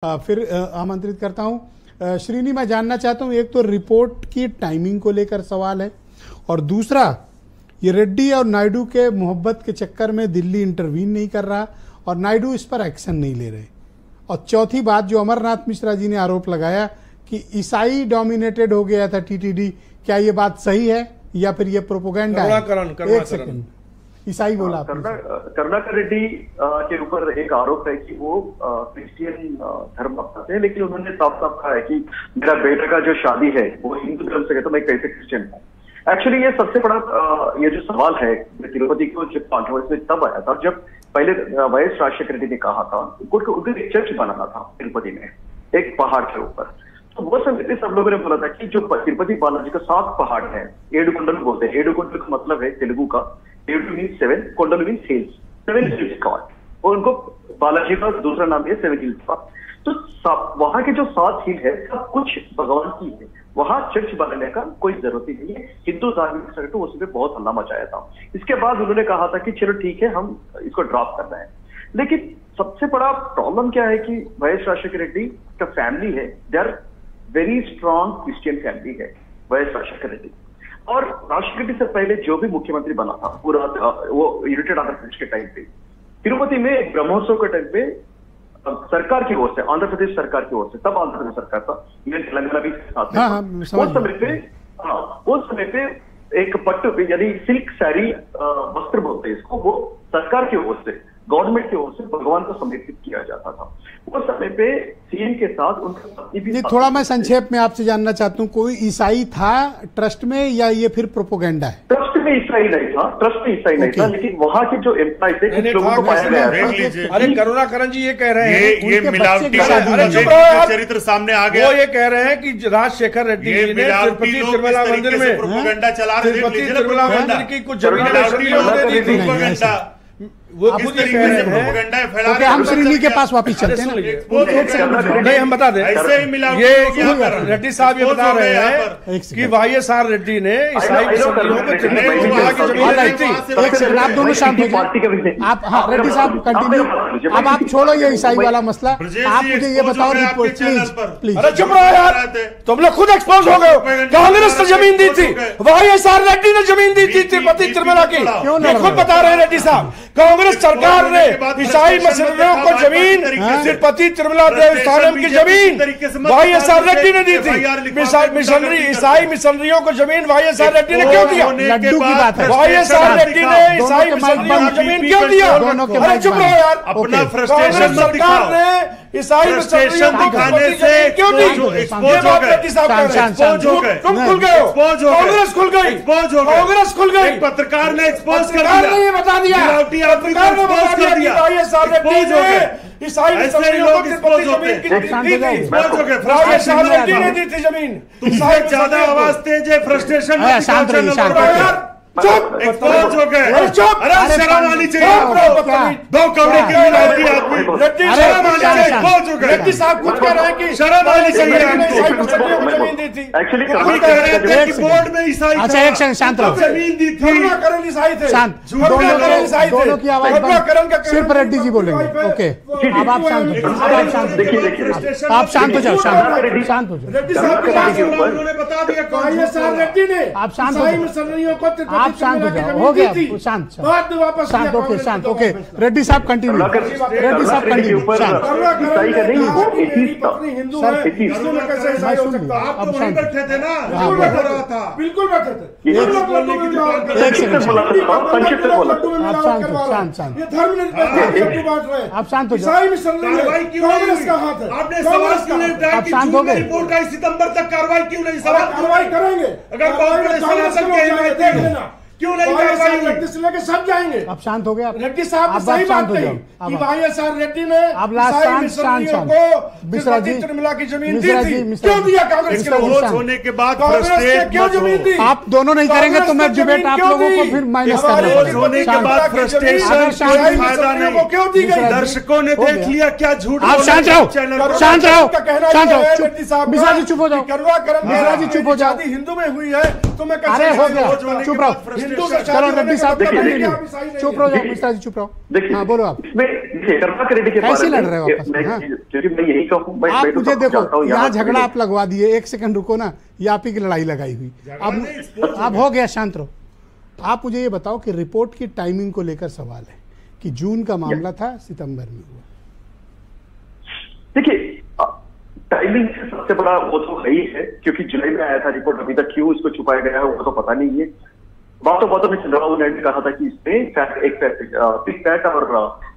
फिर आमंत्रित करता हूं। श्रीनी, मैं जानना चाहता हूं, एक तो रिपोर्ट की टाइमिंग को लेकर सवाल है और दूसरा ये रेड्डी और नायडू के मोहब्बत के चक्कर में दिल्ली इंटरवीन नहीं कर रहा और नायडू इस पर एक्शन नहीं ले रहे। और चौथी बात जो अमरनाथ मिश्रा जी ने आरोप लगाया कि ईसाई डोमिनेटेड हो गया था टीटीडी, क्या ये बात सही है या फिर ये प्रोपोगेंडा है? एक सेकंड, ईसाई बोला करुणाकर रेड्डी के ऊपर एक आरोप है कि वो क्रिश्चियन धर्म अपनाते हैं, लेकिन उन्होंने साफ साफ कहा है कि मेरा बेटा का जो शादी है वो हिंदू धर्म से है, तो मैं कैसे क्रिश्चियन हूँ। एक्चुअली ये सबसे बड़ा ये जो सवाल है तिरुपति को जब कॉन्ट्रोवर्सी में तब आया था जब पहले वाईएस राजशेखर रेड्डी ने कहा था उनको एक चर्च बनाना था तिरुपति में, एक पहाड़ के ऊपर। तो वो समय सब लोगों ने बोला था कि जो तिरुपति बालाजी का 7 पहाड़ है, एडुकोंडल बोलते हैं। एडुकोंडल का मतलब है तेलुगु का, एडु मीन्स 7, कोंडल मीन्स हिल्स, 7 हिल्स गॉड, और उनको बालाजी का दूसरा नाम है 7 हिल्स का। तो वहां के जो 7 हिल है सब कुछ भगवान की है, वहां चर्च बनाने का कोई जरूरत ही नहीं है। हिंदू धार्मिक संगठन उसमें बहुत हल्ला मचाया था। इसके बाद उन्होंने कहा था कि चलो ठीक है, हम इसको ड्रॉप करना है। लेकिन सबसे बड़ा प्रॉब्लम क्या है कि वाईएस राजशेखर रेड्डी का फैमिली है, they are very strong Christian family है वाईएस राजशेखर रेड्डी। और राजशेखर रेड्डी से पहले जो भी मुख्यमंत्री बना था पूरा वो यूनाइटेड आंध्र प्रदेश के टाइम पे तिरुपति में ब्रह्मोत्सव के टाइम पे सरकार की ओर से, आंध्र प्रदेश सरकार की ओर से, तब आंध्र प्रदेश सरकार था, तेलंगाना भी साथ में, उस समय पे एक पट्टू पे यानी सिल्क साड़ी वस्त्र बोलते हैं इसको, वो सरकार की ओर से, गवर्नमेंट की ओर से भगवान को समर्पित किया जाता था। उस समय पे सीएम के साथ उनका पत्नी भी। थोड़ा मैं संक्षेप में आपसे जानना चाहता हूँ, कोई ईसाई था ट्रस्ट में या ये फिर प्रोपोगेंडा है? ट्रस्ट में ईसाई नहीं था, ट्रस्ट में ईसाई नहीं था, लेकिन वहाँ के जो एम्प्लॉय थे कुछ लोगों को पाया गया था। अरे करुणाकरण जी ये कह रहे हैं ये मिलावटी चरित्र सामने आ गया। वो ये कह रहे हैं कि राजशेखर रेड्डी जी ने तिरुपति तिरुमला मंदिर में प्रोपोगेंडा चला रहे थे, तिरुपति तिरुमला मंदिर की कुछ जमीन वो खुद ये कह रहे हैं। ओके, हम श्रीनी के पास वापिस चलते हैं। नहीं, हम बता दें, ये रेड्डी साहब ये बता रहे हैं कि वाईएसआर रेड्डी ने ईसाई मिशनरियों को तिरुपति की जमीन दी थी। आप दोनों शांत हो जाए। आप रेड्डी साहब कंटिन्यू, अब आप छोड़ो ये ईसाई वाला मसला, आप मुझे ये बताओ रिपोर्ट प्लीज। अरे चुप रहो यार, तुम लोग खुद एक्सपोज हो गए। कांग्रेस ने जमीन दी थी, वाईएसआर रेड्डी ने जमीन दी थी तिरुपति तिरुमला की, खुद बता रहे हैं रेड्डी साहब। कांग्रेस सरकार ने ईसाई मिशनरियों को जमीन, तिरुपति तिरुमला देवस्थानम की जमीन वाईएसआर रेड्डी ने दी थी। मिशनरी ईसाई मिशनरियों को जमीन वाईएसआर रेड्डी ने क्यों दिया? लड्डू की बात है। वाईएसआर रेड्डी ने ईसाई मिशनरियों को जमीन क्यों दिया? अरे चुप रहो यार, अपना फ्रस्ट्रेशन सरकार ने ईसाई मिशनरियों को दिखाने से क्यों दी? ये बात रेड्डी साहब कह रहे हैं। तुम खुल गए हो, कांग्रेस खुल गई, कांग्रेस खुल गई, पत्रकार ने एक्सपोज कर दिया, ये बता दिया ईसाई मिशनरियों को तिरुपति जमीन की दी थी जमीन। तुमसे ज्यादा आवाज तेज है, फ्रस्ट्रेशन में शांत रहिए। चुप, एक्सपोज हो गए। अरे चुप, अरे शर्म आनी चाहिए। 2 करोड़ की मिलावटी आदमी, शर्म आनी चाहिए। एक्सपोज हो गए। रेड्डी साहब खुद कह रहे हैं कि शर्म आनी चाहिए। ईसाई मिशनरियों को जमीन दी थी। एक्चुअली कह रहे थे कि बोर्ड में ईसाई, अच्छा एक सेकंड शांत रहो, जमीन दी थी, करुणाकरण ईसाई थे, शांत, दोनों की आवाज बंद, सिर्फ रेड्डी जी बोलेंगे। ओके, अब आप शांत हो जाओ, आप शांत हो जाओ, शांत हो जाओ। रेड्डी साहब उन्होंने बता दिया वाईएसआर रेड्डी ने आप शांत हो जाओ, मिशनरियों को आप शांत हो जाओ, हो गया शांत, बाद में वापस शांत। ओके शांत, ओके रेड्डी साहब कंटिन्यू, रेड्डी साहब कंटिन्यू। ईसाई का नहीं, वो एथीस्ट था। हिंदू है, हिंदू में कैसे ईसाई हो सकता? आप तो वहीं बैठे थे ना, बिल्कुल बैठे थे। आप शांत हो जाओ, ईसाई मिशनरी कांग्रेस का हाथ है। आपने सवाल क्यों नहीं उठाया आप कि शांत हो गए? रिपोर्ट आई सितंबर तक कार्रवाई क्यों नहीं? सवाल कार्रवाई करेंगे, अगर कांग्रेस सनातन के हिमायती देख लेना क्यों नहीं कार्रवाई रेड्डी से लेके सब जाएंगे। आप शांत हो गए। रेड्डी साहब ने सही बात कही कि वाईएसआर रेड्डी ने ईसाई मिशनरियों को तिरुपति तिरुमला की जमीन दी थी। क्यों दिया कांग्रेस के लोग? होने के बाद क्यों जमीन दी? आप दोनों नहीं करेंगे तो मैं डिबेट आप लोगों को फिर माइनस कर दूंगा। होने के बाद फ्रस्ट्रेशन फायदा नहीं, क्यों दी गई? दर्शकों ने देख लिया क्या झूठ। आप शांत रहो, शांत रहो, शांत रहो। मिश्रा जी चुप हो जाओ, मिश्रा जी चुप हो जाओ। हिंदू में हुई है तो मैं अरे हो गया, चुप रहो। हिंदू से चलो रेड्डी साहब चुप रहो, देखिए, मिश्रा जी चुप रहो। देखिए, हाँ बोलो आप। इसमें कर्नाटक रेड्डी के कैसे बारे में लड़ रहे हो आपस में? हाँ। क्योंकि मैं यही कहूँ, आप मुझे देखो, यहाँ झगड़ा आप लगवा दिए, एक सेकंड रुको ना, ये आप ही की लड़ाई लगाई हुई। अब हो गया, शांत रहो। आप मुझे ये बताओ कि रिपोर्ट की टाइमिंग को लेकर सवाल है कि जून का मामला था, सितंबर में हुआ। देखिए, टाइमिंग से सबसे बड़ा वो तो है ही है, क्योंकि जुलाई में आया था रिपोर्ट, अभी तक क्यों इसको छुपाया गया है वो तो पता नहीं है। बातों में चंद्रबाबू नायडू ने कहा था कि इसमें फिश फैट और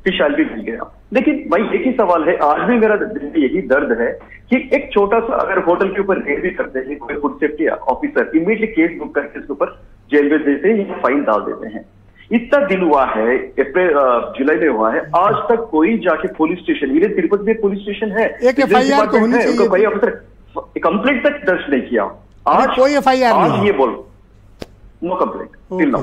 फिश ऑयल भी मिल गया। लेकिन भाई एक ही सवाल है, आज भी मेरा दिल में यही दर्द है कि एक छोटा सा अगर होटल के ऊपर रेड भी करते हैं कोई food safety officer, immediately case book करके इसके ऊपर जेल भेज देते हैं या फाइन डाल देते हैं। इतना दिन हुआ है, अप्रैल जुलाई में हुआ है, आज तक कोई जाके पुलिस स्टेशन, इधर तिरुपति में पुलिस स्टेशन है, एक FIR तो होनी चाहिए, भाई ऑफिसर कंप्लेंट तक दर्ज नहीं किया। आज कोई FIR नहीं, आज ये बोलो नो कंप्लेंट टिल नाउ।